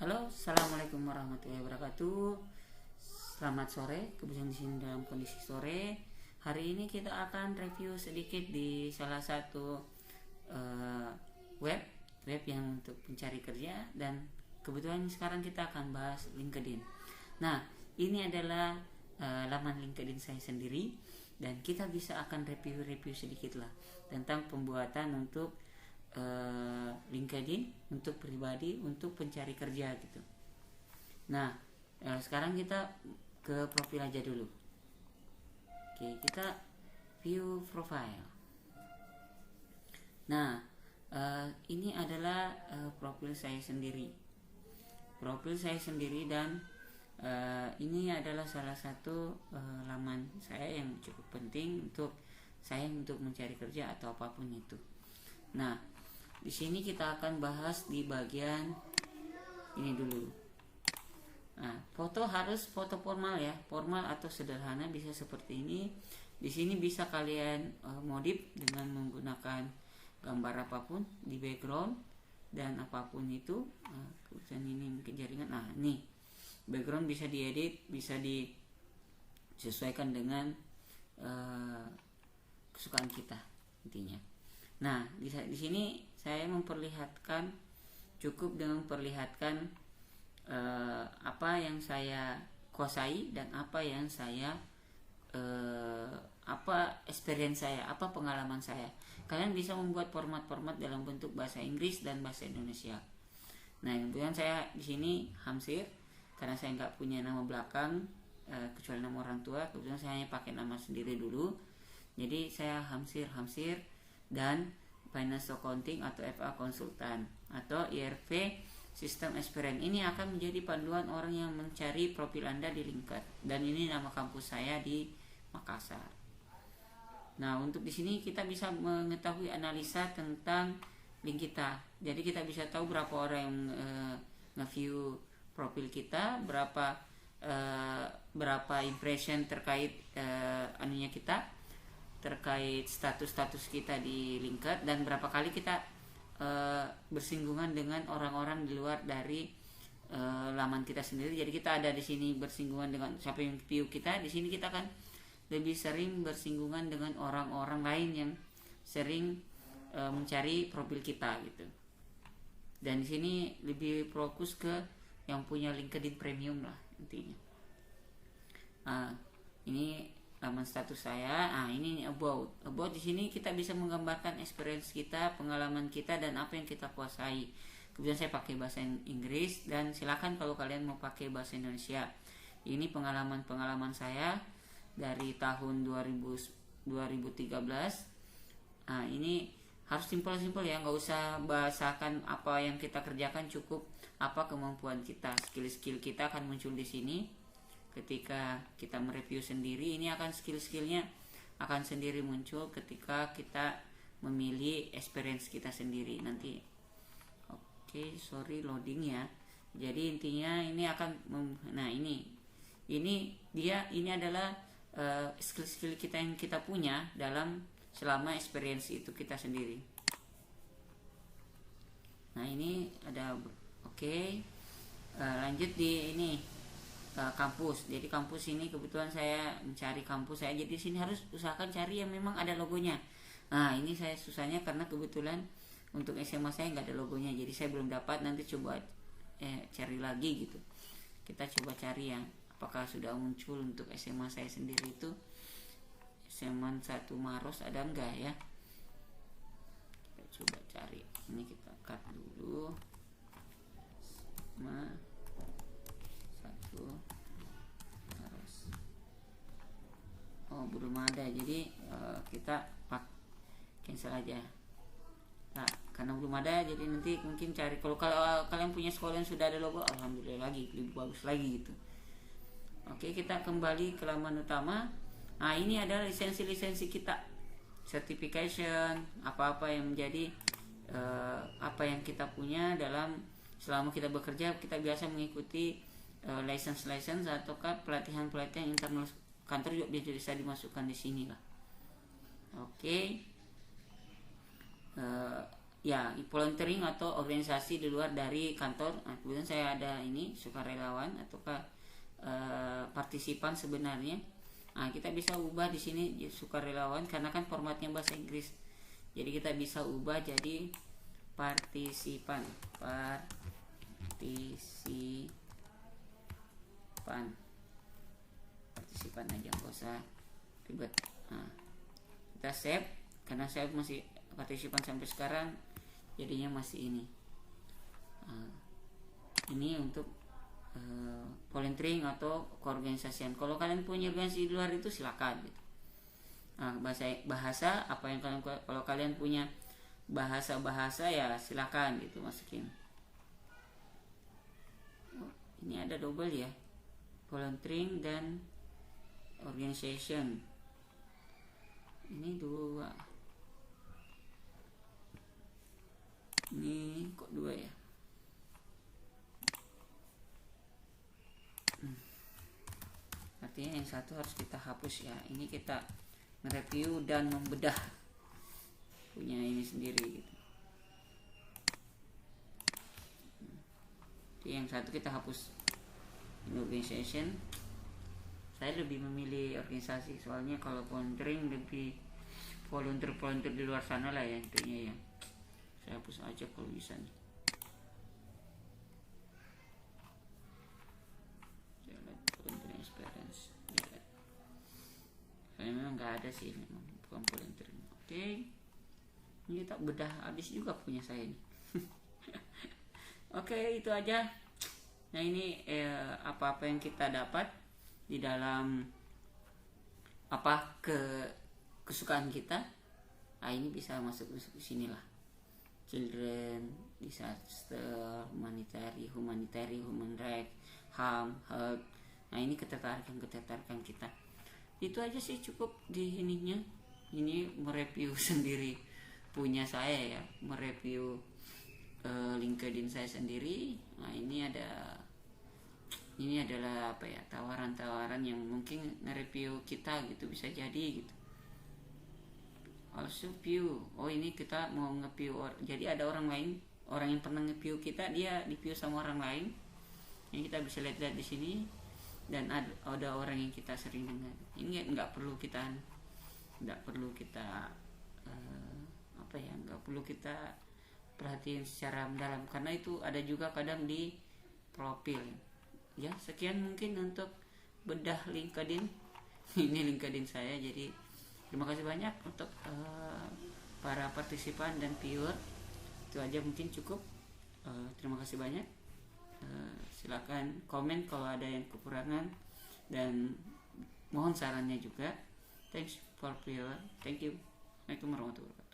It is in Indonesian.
Halo, assalamualaikum warahmatullahi wabarakatuh. Selamat sore, kebetulan di sini dalam kondisi sore. Hari ini kita akan review sedikit di salah satu uh, web yang untuk mencari kerja, dan kebetulan sekarang kita akan bahas LinkedIn. Nah, ini adalah laman LinkedIn saya sendiri, dan kita bisa akan review sedikit lah tentang pembuatan untuk LinkedIn untuk pribadi, untuk pencari kerja gitu. Nah, sekarang kita ke profil aja dulu. Oke, kita view profile. Nah, ini adalah profil saya sendiri. Dan ini adalah salah satu laman saya yang cukup penting untuk saya untuk mencari kerja atau apapun itu. Nah, di sini kita akan bahas di bagian ini dulu. Nah, foto harus foto formal ya, formal atau sederhana bisa seperti ini. Di sini bisa kalian modif dengan menggunakan gambar apapun di background dan apapun itu. Kemudian ini mungkin jaringan. Nah, nih background bisa diedit, bisa disesuaikan dengan kesukaan kita intinya. Nah, di sini saya cukup dengan memperlihatkan apa yang saya kuasai dan apa yang saya apa experience saya, apa pengalaman saya. Kalian bisa membuat format-format dalam bentuk bahasa Inggris dan bahasa Indonesia. Nah, kemudian saya di sini Hamsir karena saya nggak punya nama belakang kecuali nama orang tua. Kemudian saya hanya pakai nama sendiri dulu. Jadi saya Hamsir dan Finance Accounting atau FA Konsultan atau IRV Sistem Experience. Ini akan menjadi panduan orang yang mencari profil Anda di LinkedIn, dan ini nama kampus saya di Makassar. Nah, untuk di sini kita bisa mengetahui analisa tentang link kita. Jadi kita bisa tahu berapa orang yang nge-view profil kita, berapa impression terkait anunya kita, terkait status kita di LinkedIn, dan berapa kali kita bersinggungan dengan orang-orang di luar dari laman kita sendiri. Jadi kita ada di sini bersinggungan dengan siapa yang view kita. Di sini kita akan lebih sering bersinggungan dengan orang-orang lain yang sering mencari profil kita gitu. Dan di sini lebih fokus ke yang punya LinkedIn Premium lah intinya. Ini laman status saya. Ini about di sini kita bisa menggambarkan experience kita, pengalaman kita, dan apa yang kita kuasai. Kemudian saya pakai bahasa Inggris, dan silakan kalau kalian mau pakai bahasa Indonesia. Ini pengalaman saya dari tahun 2013. Ini harus simpel ya, nggak usah bahasakan apa yang kita kerjakan, cukup apa kemampuan kita, skill kita akan muncul di sini. Ketika kita mereview sendiri, ini akan skill-skillnya akan sendiri muncul ketika kita memilih experience kita sendiri nanti. Oke, sorry loading ya. Jadi intinya ini akan ini adalah skill kita yang kita punya dalam selama experience itu kita sendiri. Nah, ini ada lanjut di ini kampus. Jadi kampus ini kebetulan saya mencari kampus saya, jadi sini harus usahakan cari yang memang ada logonya. Nah, ini saya susahnya karena kebetulan untuk SMA saya nggak ada logonya, jadi saya belum dapat. Nanti coba cari lagi gitu. Kita coba cari yang apakah sudah muncul untuk SMA saya sendiri itu. SMA 1 Maros ada enggak ya? Kita coba cari. Ini kita cut dulu. Belum ada, jadi kita cancel aja. Nah, karena belum ada, jadi nanti mungkin cari. Kalau kalian punya sekolah yang sudah ada logo, alhamdulillah lagi lebih bagus lagi gitu. Oke, kita kembali ke laman utama. Nah, ini adalah lisensi kita, certification, apa-apa yang menjadi apa yang kita punya dalam selama kita bekerja. Kita biasa mengikuti license ataukah pelatihan internal kantor, juga bisa dimasukkan di sini lah. Oke. ya volunteering atau organisasi di luar dari kantor. Nah, kemudian saya ada ini sukarelawan ataukah partisipan sebenarnya. Nah, kita bisa ubah di sini sukarelawan karena kan formatnya bahasa Inggris. Jadi kita bisa ubah jadi partisipan aja, nggak usah ribet. Nah, kita save karena saya masih partisipan sampai sekarang, jadinya masih ini. Ini untuk volunteering atau keorganisasian. Kalau kalian punya organisasi di luar itu silakan gitu. Nah, bahasa apa yang kalian, kalau kalian punya bahasa ya silakan gitu masukin. Ini ada double ya, volunteering dan organization. Ini 2. Ini kok 2 ya? Artinya yang satu harus kita hapus ya. Ini kita nge-review dan membedah punya ini sendiri gitu. Jadi yang satu kita hapus. Ini organization. Saya lebih memilih organisasi, soalnya kalau volunteering lebih volunteer di luar sana lah ya intinya ya. Saya hapus aja kalau bisa nih. Volunteering experience. Saya memang nggak ada sih, memang bukan volunteering. Oke. Ini kita bedah habis juga punya saya ini. Oke, itu aja. Nah ini apa-apa yang kita dapat di dalam kesukaan kita. Nah ini bisa masuk ke sini lah. Children, disaster, human right, HAM, health. Nah ini ketertarikan kita. Itu aja sih, cukup di ininya. Ini mereview sendiri punya saya ya, mereview LinkedIn saya sendiri. Nah ini adalah apa ya, tawaran-tawaran yang mungkin nge-review kita gitu, bisa jadi gitu. Also view, ini kita mau nge-view, jadi ada orang lain, orang yang pernah nge-view kita, dia di-view sama orang lain. Yang kita bisa lihat di sini, dan ada orang yang kita sering dengar. Ini nggak perlu kita nggak perlu kita perhatiin secara mendalam, karena itu ada juga kadang di profil. Ya, sekian mungkin untuk bedah LinkedIn. Ini LinkedIn saya. Jadi terima kasih banyak untuk para partisipan dan viewer. Itu aja mungkin cukup. Terima kasih banyak. Silakan komen kalau ada yang kekurangan, dan mohon sarannya juga. Thanks for viewer. Thank you. Assalamualaikum warahmatullahi wabarakatuh.